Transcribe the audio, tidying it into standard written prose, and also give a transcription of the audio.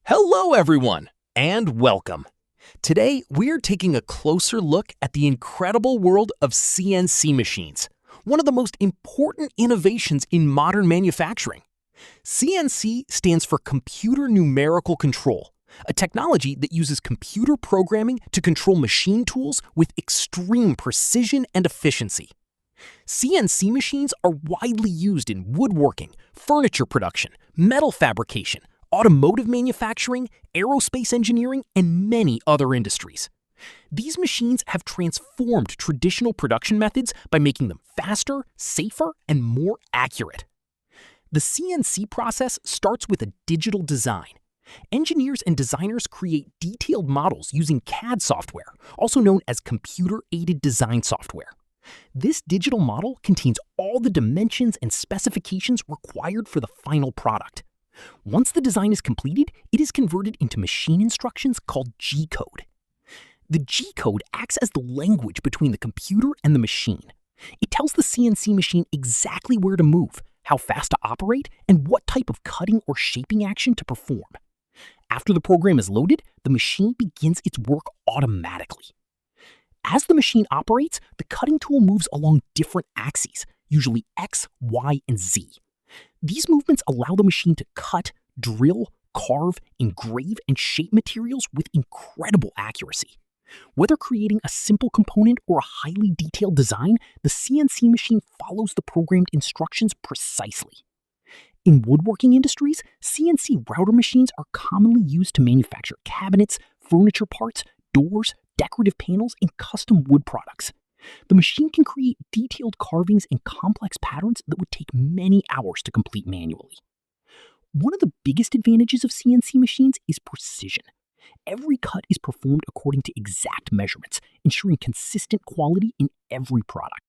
Hello, everyone, and welcome. Today, we're taking a closer look at the incredible world of CNC machines, one of the most important innovations in modern manufacturing. CNC stands for Computer Numerical Control, a technology that uses computer programming to control machine tools with extreme precision and efficiency. CNC machines are widely used in woodworking, furniture production, metal fabrication, automotive manufacturing, aerospace engineering, and many other industries. These machines have transformed traditional production methods by making them faster, safer, and more accurate. The CNC process starts with a digital design. Engineers and designers create detailed models using CAD software, also known as computer-aided design software. This digital model contains all the dimensions and specifications required for the final product. Once the design is completed, it is converted into machine instructions called G-code. The G-code acts as the language between the computer and the machine. It tells the CNC machine exactly where to move, how fast to operate, and what type of cutting or shaping action to perform. After the program is loaded, the machine begins its work automatically. As the machine operates, the cutting tool moves along different axes, usually X, Y, and Z. These movements allow the machine to cut, drill, carve, engrave, and shape materials with incredible accuracy. Whether creating a simple component or a highly detailed design, the CNC machine follows the programmed instructions precisely. In woodworking industries, CNC router machines are commonly used to manufacture cabinets, furniture parts, doors, decorative panels, and custom wood products. The machine can create detailed carvings and complex patterns that would take many hours to complete manually. One of the biggest advantages of CNC machines is precision. Every cut is performed according to exact measurements, ensuring consistent quality in every product.